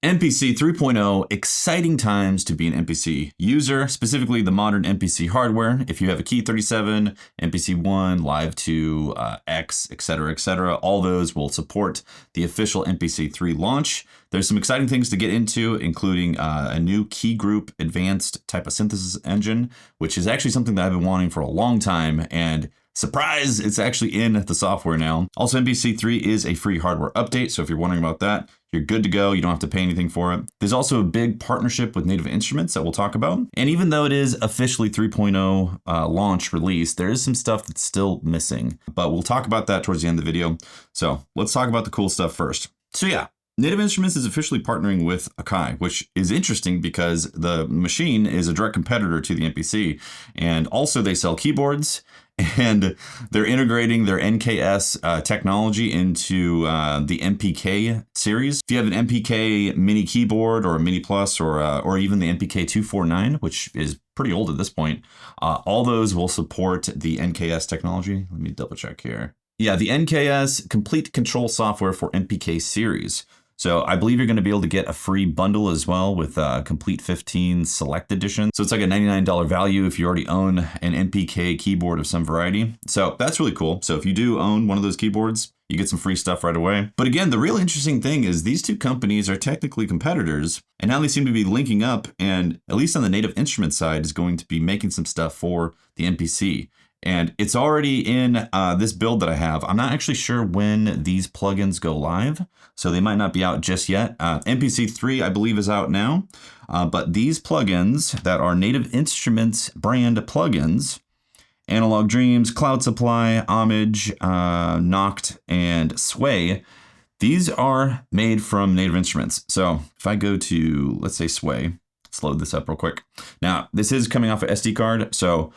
MPC 3.0, exciting times to be an MPC user, specifically the modern MPC hardware. If you have a Key 37, MPC 1, Live 2, X, etc., all those will support the official MPC 3 launch. There's some exciting things to get into, including a new Keygroup advanced type of synthesis engine, which is actually something that I've been wanting for a long time, and surprise, it's actually in the software now. Also, MPC3 is a free hardware update, so if you're wondering about that, you're good to go. You don't have to pay anything for it. There's also a big partnership with Native Instruments that we'll talk about. And even though it is officially 3.0 launch release, there is some stuff that's still missing, but we'll talk about that towards the end of the video. So let's talk about the cool stuff first. So yeah, Native Instruments is officially partnering with Akai, which is interesting because the machine is a direct competitor to the MPC. And also they sell keyboards, and they're integrating their NKS technology into the MPK series. If you have an MPK mini keyboard or a mini plus or even the MPK 249, which is pretty old at this point, all those will support the NKS technology. Let me double check here. Yeah, the NKS complete control software for MPK series. So I believe you're going to be able to get a free bundle as well with Complete 15 Select Edition. So it's like a $99 value if you already own an MPK keyboard of some variety. So that's really cool. So if you do own one of those keyboards, you get some free stuff right away. But again, the real interesting thing is these two companies are technically competitors, and now they seem to be linking up, and at least on the Native Instruments side is going to be making some stuff for the MPC. And it's already in this build that I have. I'm not actually sure when these plugins go live, so they might not be out just yet. MPC3, I believe, is out now. But these plugins that are Native Instruments brand plugins, Analog Dreams, Cloud Supply, Homage, Noct, and Sway, these are made from Native Instruments. So if I go to, let's say, Sway, let's load this up real quick. Now, this is coming off an SD card, so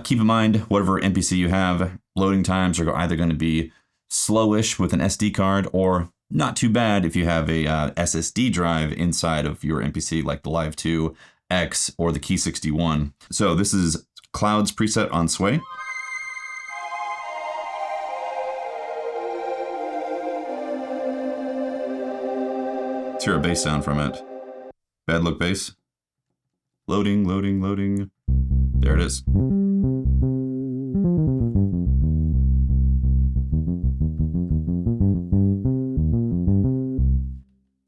keep in mind, whatever MPC you have, loading times are either going to be slowish with an SD card or not too bad if you have a SSD drive inside of your MPC, like the Live 2, X, or the Key 61. So this is Cloud's preset on Sway. Let's hear a bass sound from it. Bad look bass. Loading, loading, loading. There it is. Go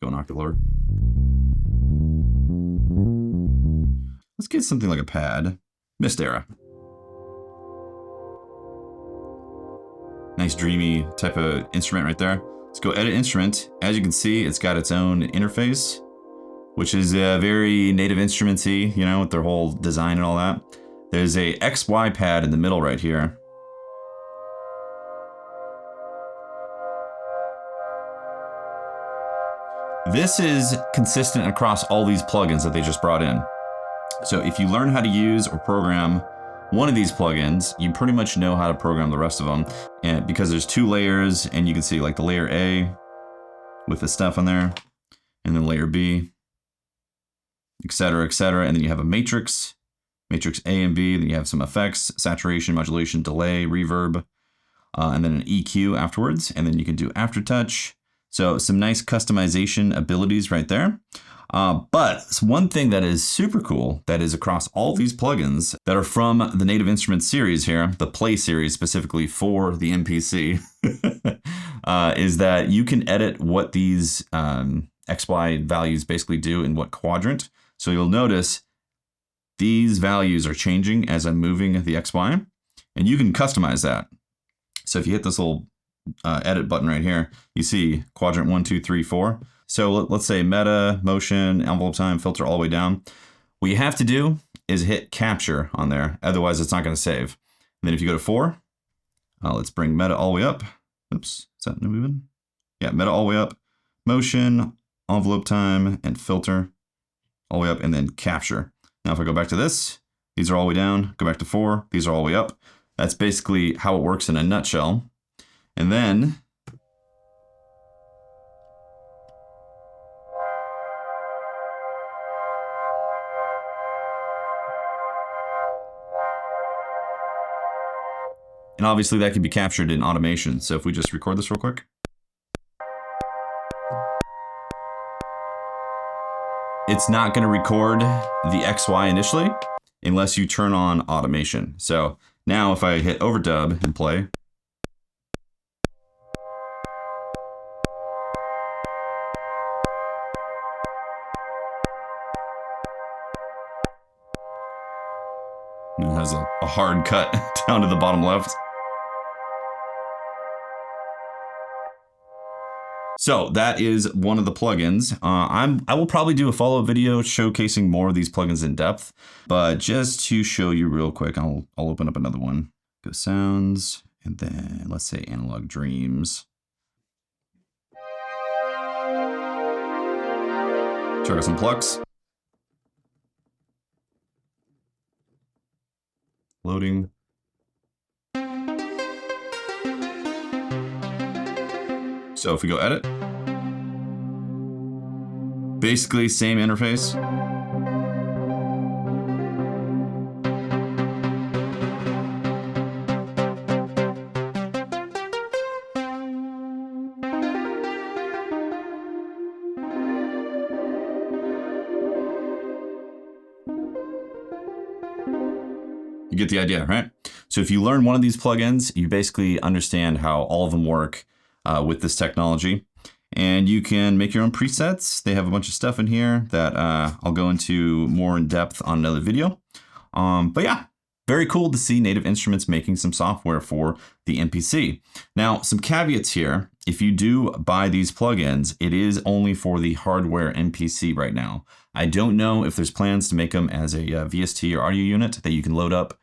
an octave lower. Let's get something like a pad. Mist Era. Nice dreamy type of instrument right there. Let's go edit instrument. As you can see, it's got its own interface, which is very Native Instruments-y, you know, with their whole design and all that. There's a XY pad in the middle right here. This is consistent across all these plugins that they just brought in. So if you learn how to use or program one of these plugins, you pretty much know how to program the rest of them. And because there's two layers, and you can see like the layer A with the stuff on there, and then layer B, etc., and then you have a matrix A and B, then you have some effects, saturation, modulation, delay, reverb, and then an EQ afterwards, and then you can do aftertouch. So some nice customization abilities right there. But one thing that is super cool that is across all these plugins that are from the Native Instruments series here, the Play series specifically for the MPC, is that you can edit what these XY values basically do in what quadrant. So you'll notice these values are changing as I'm moving the XY, and you can customize that. So if you hit this little edit button right here, you see quadrant 1, 2, 3, 4. So let's say meta, motion, envelope time, filter all the way down. What you have to do is hit capture on there. Otherwise, it's not going to save. And then if you go to 4, let's bring meta all the way up. Oops, is that moving? Yeah, meta all the way up. Motion, envelope time, and filter all the way up, and then capture. Now, if I go back to this, these are all the way down. Go back to 4, these are all the way up. That's basically how it works in a nutshell. And then and obviously that can be captured in automation. So if we just record this real quick. it's not going to record the XY initially unless you turn on automation. So now if I hit overdub and play, it has a hard cut down to the bottom left. So that is one of the plugins. I will probably do a follow-up video showcasing more of these plugins in depth, but just to show you real quick, I'll open up another one. Go sounds, and then let's say Analog Dreams. Check out some plucks. Loading. So if we go edit, basically same interface. You get the idea, right? So if you learn one of these plugins, you basically understand how all of them work with this technology. And you can make your own presets. They have a bunch of stuff in here that I'll go into more in depth on another video. But yeah, very cool to see Native Instruments making some software for the MPC. Now, some caveats here. If you do buy these plugins, it is only for the hardware MPC right now. I don't know if there's plans to make them as a VST or audio unit that you can load up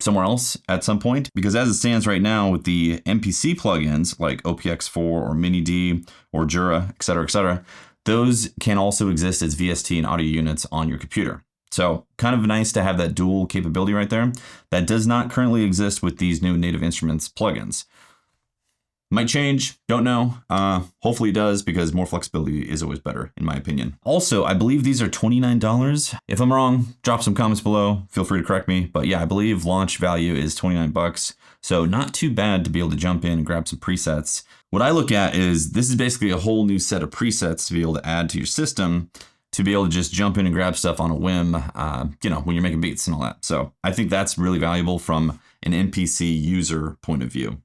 somewhere else at some point, because as it stands right now with the MPC plugins like OPX4 or Mini-D or Jura, etc., those can also exist as VST and audio units on your computer. So kind of nice to have that dual capability right there. That does not currently exist with these new Native Instruments plugins. Might change, don't know. Hopefully it does, because more flexibility is always better, in my opinion. Also, I believe these are $29. If I'm wrong, drop some comments below. Feel free to correct me. But yeah, I believe launch value is 29 bucks. So not too bad to be able to jump in and grab some presets. What I look at is this is basically a whole new set of presets to be able to add to your system, to be able to just jump in and grab stuff on a whim, you know, when you're making beats and all that. So I think that's really valuable from an MPC user point of view.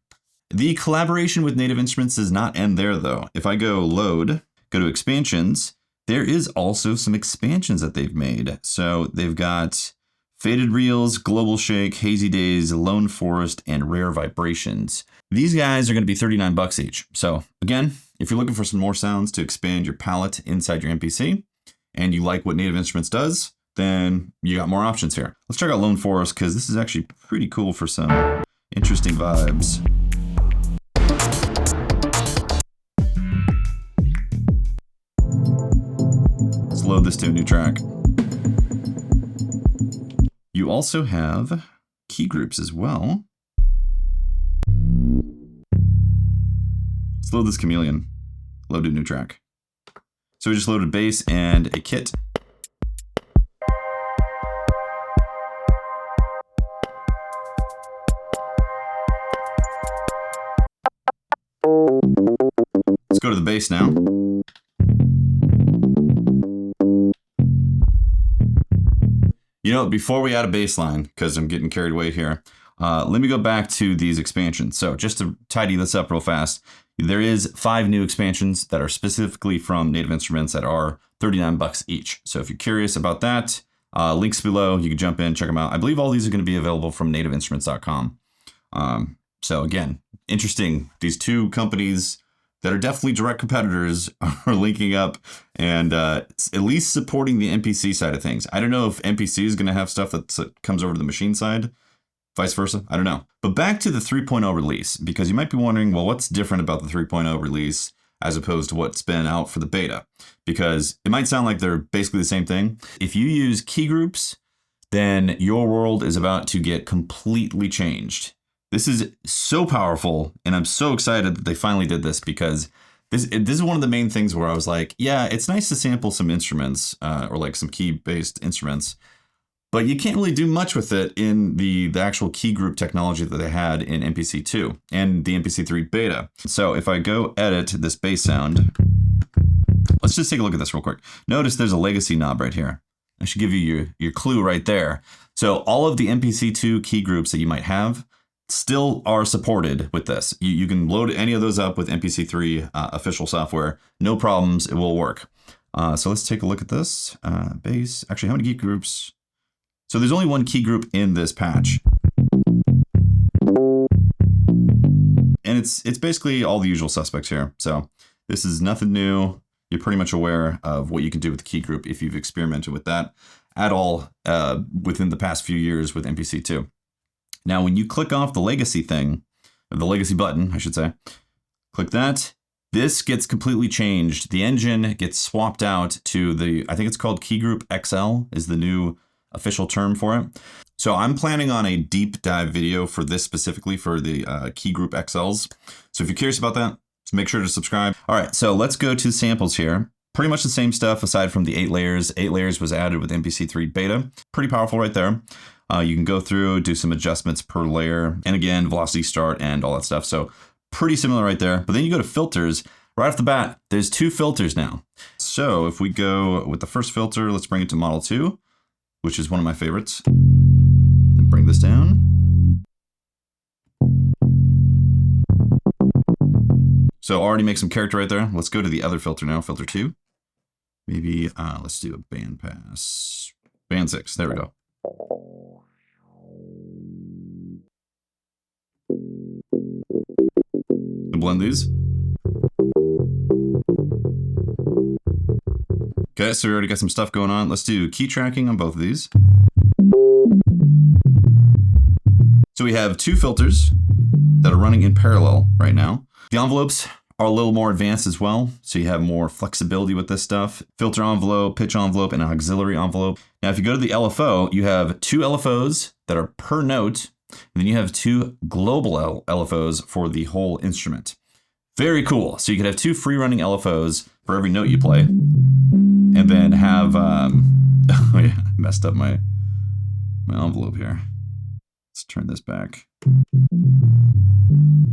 The collaboration with Native Instruments does not end there though. If I go load, go to expansions, there is also some expansions that they've made. So they've got Faded Reels, Global Shake, Hazy Days, Lone Forest, and Rare Vibrations. These guys are going to be 39 bucks each. So again, if you're looking for some more sounds to expand your palette inside your MPC, and you like what Native Instruments does, then you got more options here. Let's check out Lone Forest, because this is actually pretty cool for some interesting vibes. Let's load this to a new track. You also have Keygroups as well. Let's load this Chameleon. Load a new track. So we just loaded bass and a kit. Let's go to the bass now. You know, before we add a bass line, because I'm getting carried away here, let me go back to these expansions. So just to tidy this up real fast, there is 5 new expansions that are specifically from Native Instruments that are 39 bucks each. So if you're curious about that, links below, you can jump in, check them out. I believe all these are going to be available from nativeinstruments.com. So again, interesting. These two companies that are definitely direct competitors are linking up and at least supporting the MPC side of things. I don't know if MPC is going to have stuff that comes over to the machine side, vice versa. I don't know. But back to the 3.0 release, because you might be wondering, well, what's different about the 3.0 release as opposed to what's been out for the beta? Because it might sound like they're basically the same thing. If you use Keygroups, then your world is about to get completely changed. This is so powerful, and I'm so excited that they finally did this, because this is one of the main things where I was like, yeah, it's nice to sample some instruments or like some key-based instruments, but you can't really do much with it in the actual key group technology that they had in MPC2 and the MPC3 beta. So if I go edit this bass sound, let's just take a look at this real quick. Notice there's a legacy knob right here. I should give you your clue right there. So all of the MPC2 key groups that you might have still are supported with this. You can load any of those up with MPC3 official software. No problems, it will work. So let's take a look at this. Base, actually how many key groups? So there's only one key group in this patch. And it's basically all the usual suspects here. So this is nothing new. You're pretty much aware of what you can do with the key group if you've experimented with that at all within the past few years with MPC2. Now, when you click off the legacy thing, the legacy button, I should say, click that, this gets completely changed. The engine gets swapped out to the, I think it's called Keygroup XL is the new official term for it. So I'm planning on a deep dive video for this specifically for the Keygroup XLs. So if you're curious about that, so make sure to subscribe. All right, so let's go to samples here. Pretty much the same stuff aside from the 8 layers. 8 layers was added with MPC3 beta. Pretty powerful right there. You can go through, do some adjustments per layer. And again, velocity start and all that stuff. So pretty similar right there. But then you go to filters. Right off the bat, there's 2 filters now. So if we go with the first filter, let's bring it to Model 2, which is one of my favorites. And bring this down. So already make some character right there. Let's go to the other filter now, filter 2. Maybe let's do a band pass. Band 6, there we go. Blend these. Okay, so we already got some stuff going on. Let's do key tracking on both of these. So we have 2 filters that are running in parallel right now. The envelopes are a little more advanced as well, so you have more flexibility with this stuff. Filter envelope, pitch envelope, and an auxiliary envelope. Now, if you go to the LFO, you have 2 LFOs that are per note, and then you have 2 global LFOs for the whole instrument. Very cool. So you could have 2 free-running LFOs for every note you play, and then have, oh yeah, messed up my envelope here. Let's turn this back.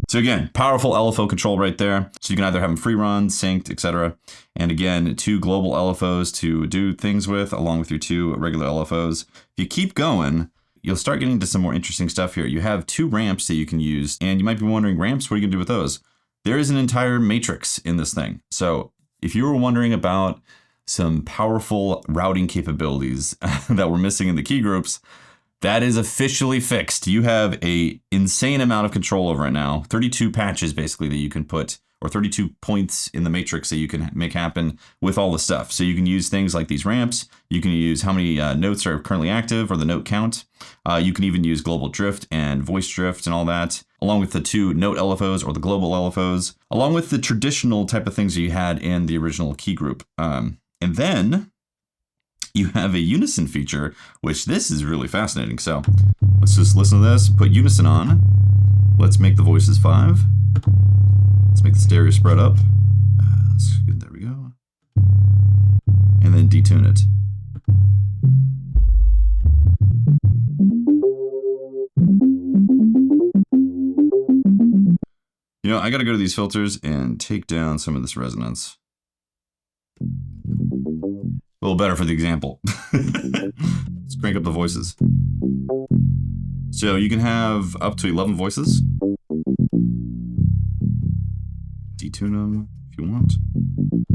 So again, powerful LFO control right there. So you can either have them free run, synced, etc. And again, 2 global LFOs to do things with, along with your 2 regular LFOs. If you keep going, you'll start getting into some more interesting stuff here. You have 2 ramps that you can use, and you might be wondering, ramps, what are you gonna do with those? There is an entire matrix in this thing. So if you were wondering about some powerful routing capabilities that were missing in the key groups, that is officially fixed. You have a insane amount of control over it now. 32 patches basically that you can put, or 32 points in the matrix that you can make happen with all the stuff. So you can use things like these ramps. You can use how many notes are currently active or the note count. You can even use global drift and voice drift and all that, along with the 2 note LFOs or the global LFOs, along with the traditional type of things that you had in the original key group. And then you have a unison feature, which this is really fascinating. So let's just listen to this, put unison on. Let's make the voices 5. Let's make the stereo spread up. There we go. And then detune it. You know, I gotta go to these filters and take down some of this resonance. A little better for the example. Let's crank up the voices. So you can have up to 11 voices. Detune them if you want.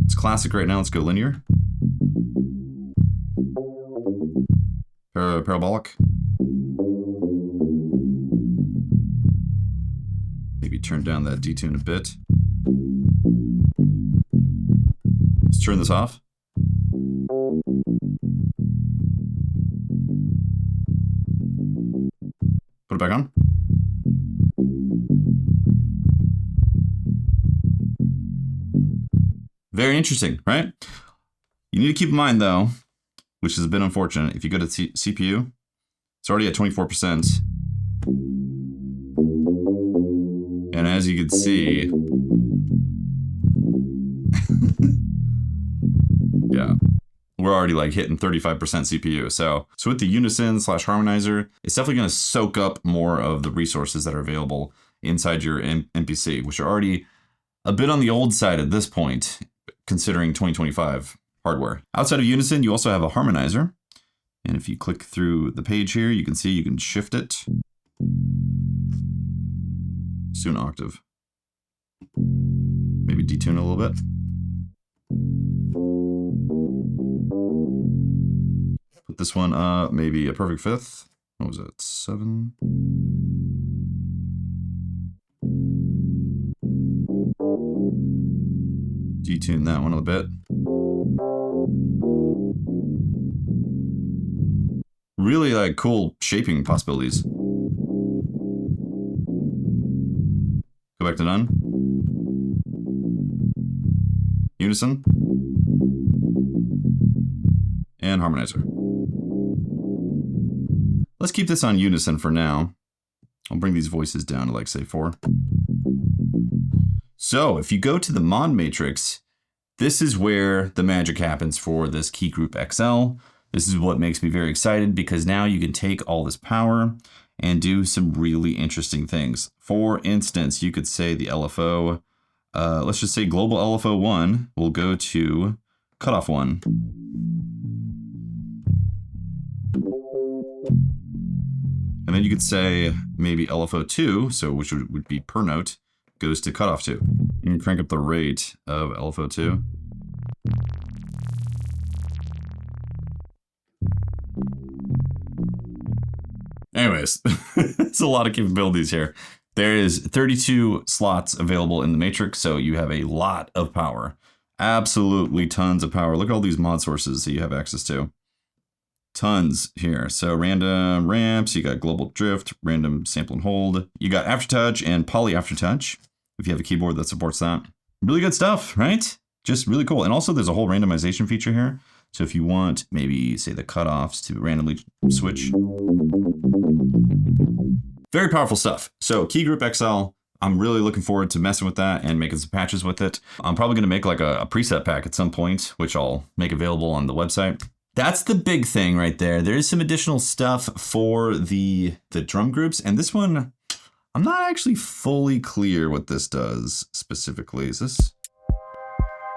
It's classic right now. Let's go linear. Parabolic. Maybe turn down that detune a bit. Let's turn this off. Put it back on. Very interesting, right? You need to keep in mind though, which is a bit unfortunate, if you go to CPU, it's already at 24%. And as you can see, yeah, we're already like hitting 35% CPU. So with the unison / harmonizer, it's definitely going to soak up more of the resources that are available inside your MPC, which are already a bit on the old side at this point, considering 2025 hardware. Outside of Unison, you also have a harmonizer. And if you click through the page here, you can see you can shift it to an octave. Maybe detune a little bit. Put this one up, maybe a perfect fifth. What was it, 7? Detune that one a bit. Really like cool shaping possibilities. Go back to none. Unison. And harmonizer. Let's keep this on unison for now. I'll bring these voices down to like say 4. So if you go to the mod matrix, this is where the magic happens for this Keygroup XL. This is what makes me very excited because now you can take all this power and do some really interesting things. For instance, you could say the LFO, let's just say global LFO 1 will go to cutoff 1. And then you could say maybe LFO 2, so which would be per note, goes to cutoff 2. You can crank up the rate of LFO 2. Anyways, it's a lot of capabilities here. There is 32 slots available in the matrix, so you have a lot of power. Absolutely tons of power. Look at all these mod sources that you have access to. Tons here. So random ramps, you got global drift, random sample and hold. You got aftertouch and poly aftertouch, if you have a keyboard that supports that. Really good stuff, right? Just really cool. And also there's a whole randomization feature here. So if you want maybe say the cutoffs to randomly switch. Very powerful stuff. So Keygroup XL, I'm really looking forward to messing with that and making some patches with it. I'm probably going to make like a preset pack at some point, which I'll make available on the website. That's the big thing right there. There is some additional stuff for the drum groups. And this one, I'm not actually fully clear what this does specifically. Is this?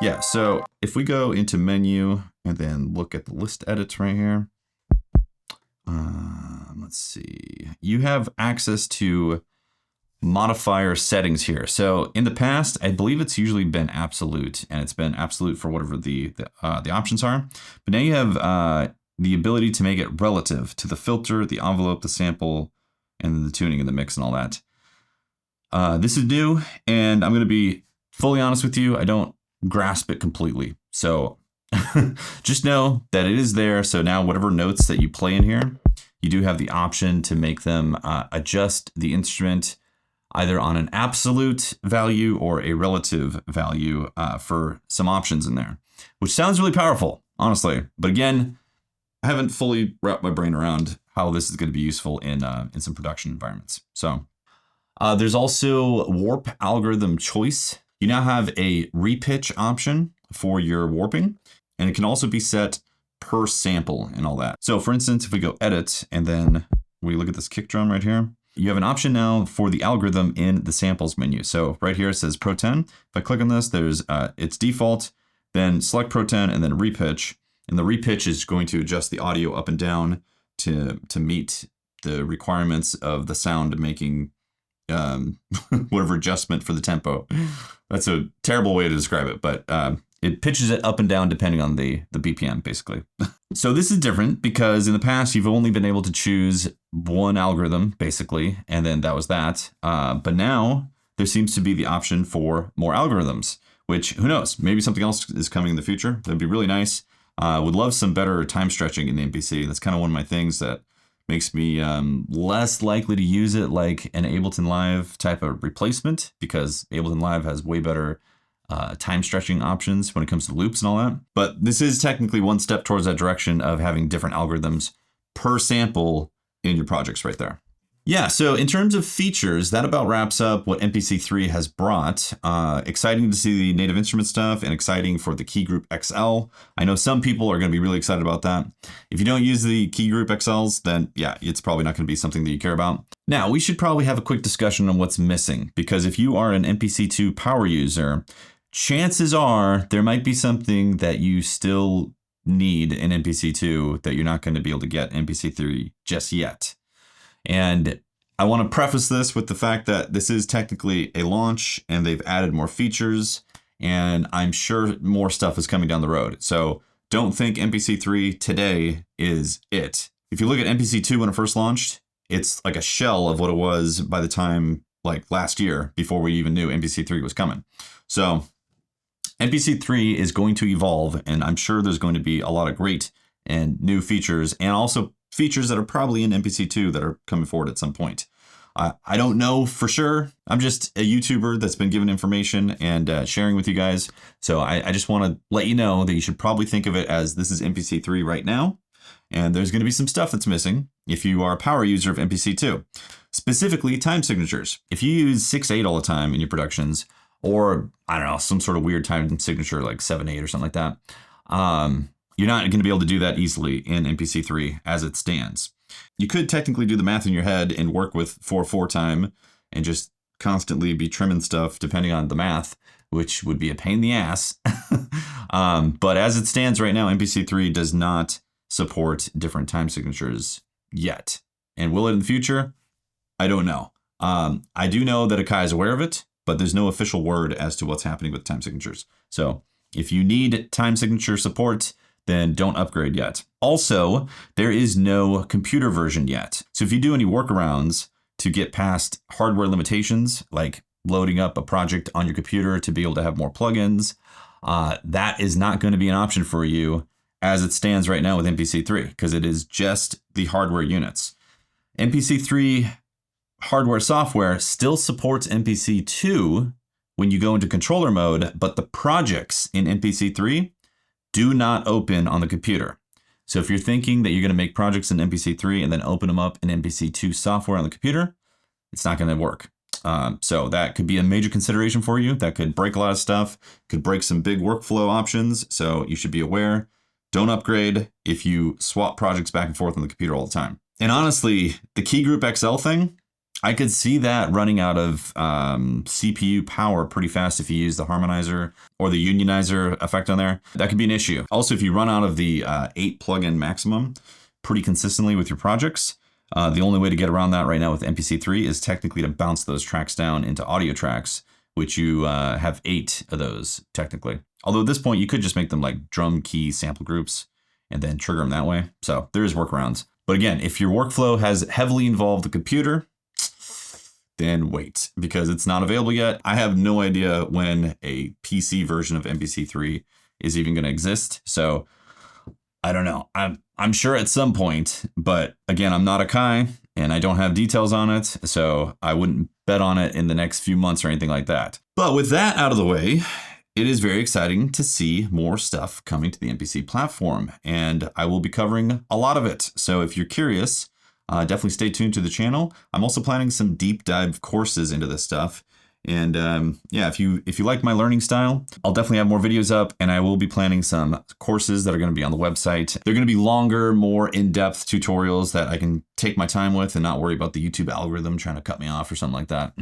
Yeah, so if we go into menu and then look at the list edits right here. Let's see. You have access to modifier settings here. So in the past, I believe it's usually been absolute, and it's been absolute for whatever the options are. But now you have the ability to make it relative to the filter, the envelope, the sample, and the tuning and the mix and all that. This is new, and I'm going to be fully honest with you. I don't grasp it completely. So just know that it is there. So now whatever notes that you play in here, you do have the option to make them adjust the instrument either on an absolute value or a relative value for some options in there, which sounds really powerful, honestly. But again, I haven't fully wrapped my brain around how this is going to be useful in some production environments. So there's also warp algorithm choice. You now have a repitch option for your warping, and it can also be set per sample and all that. So for instance, if we go edit and then we look at this kick drum right here, you have an option now for the algorithm in the samples menu. So right here it says Pro 10. If I click on this, there's its default, then select Pro 10 and then repitch. And the repitch is going to adjust the audio up and down to meet the requirements of the sound making whatever adjustment for the tempo. That's a terrible way to describe it, but it pitches it up and down depending on the BPM, basically. So this is different because in the past, you've only been able to choose one algorithm, basically, and then that was that. But now there seems to be the option for more algorithms, which, who knows, maybe something else is coming in the future. That'd be really nice. Would love some better time stretching in the MPC. That's kind of one of my things that makes me less likely to use it like an Ableton Live type of replacement, because Ableton Live has way better time stretching options when it comes to loops and all that. But this is technically one step towards that direction of having different algorithms per sample in your projects right there. Yeah, so in terms of features, that about wraps up what MPC3 has brought. Exciting to see the native instrument stuff and exciting for the Keygroup XL. I know some people are going to be really excited about that. If you don't use the Keygroup XLs, then yeah, it's probably not going to be something that you care about. Now, we should probably have a quick discussion on what's missing, because if you are an MPC2 power user, chances are there might be something that you still need in MPC2 that you're not going to be able to get in MPC3 just yet. And I want to preface this with the fact that this is technically a launch and they've added more features, and I'm sure more stuff is coming down the road. So don't think MPC3 today is it. If you look at MPC2 when it first launched, it's like a shell of what it was by the time like last year, before we even knew MPC3 was coming. So MPC3 is going to evolve, and I'm sure there's going to be a lot of great and new features, and also features that are probably in MPC2 that are coming forward at some point. I don't know for sure. I'm just a YouTuber that's been given information and sharing with you guys. So I just want to let you know that you should probably think of it as this is MPC3 right now. And there's going to be some stuff that's missing if you are a power user of MPC2. Specifically, time signatures. If you use 6/8 all the time in your productions, or I don't know, some sort of weird time signature like 7/8 or something like that, you're not going to be able to do that easily in MPC3 as it stands. You could technically do the math in your head and work with 4/4 time and just constantly be trimming stuff depending on the math, which would be a pain in the ass. But as it stands right now, MPC3 does not support different time signatures yet. And will it in the future? I don't know. I do know that Akai is aware of it, but there's no official word as to what's happening with time signatures. So if you need time signature support, then don't upgrade yet. Also, there is no computer version yet. So if you do any workarounds to get past hardware limitations, like loading up a project on your computer to be able to have more plugins, that is not going to be an option for you as it stands right now with MPC3, because it is just the hardware units. MPC3 hardware software still supports MPC2 when you go into controller mode, but the projects in MPC3 do not open on the computer. So if you're thinking that you're going to make projects in MPC3 and then open them up in MPC2 software on the computer, it's not going to work. So that could be a major consideration for you. That could break a lot of stuff, could break some big workflow options. So you should be aware. Don't upgrade if you swap projects back and forth on the computer all the time. And honestly, the Keygroup XL thing, I could see that running out of CPU power pretty fast if you use the harmonizer or the unionizer effect on there. That could be an issue. Also, if you run out of the 8 plugin maximum pretty consistently with your projects, the only way to get around that right now with MPC3 is technically to bounce those tracks down into audio tracks, which you have 8 of those technically. Although at this point, you could just make them like drum key sample groups and then trigger them that way. So there is workarounds. But again, if your workflow has heavily involved the computer, then wait, because it's not available yet. I have no idea when a PC version of MPC3 is even going to exist. So I don't know. I'm sure at some point, but again, I'm not Akai and I don't have details on it. So I wouldn't bet on it in the next few months or anything like that. But with that out of the way, it is very exciting to see more stuff coming to the MPC platform, and I will be covering a lot of it. So if you're curious, definitely stay tuned to the channel. I'm also planning some deep dive courses into this stuff. And yeah, if you like my learning style, I'll definitely have more videos up, and I will be planning some courses that are going to be on the website. They're going to be longer, more in-depth tutorials that I can take my time with and not worry about the YouTube algorithm trying to cut me off or something like that.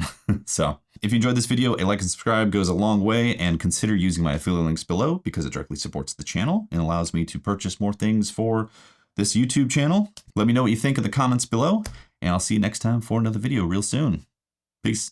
So if you enjoyed this video, a like and subscribe goes a long way, and consider using my affiliate links below because it directly supports the channel and allows me to purchase more things for this YouTube channel. Let me know what you think in the comments below, and I'll see you next time for another video real soon. Peace.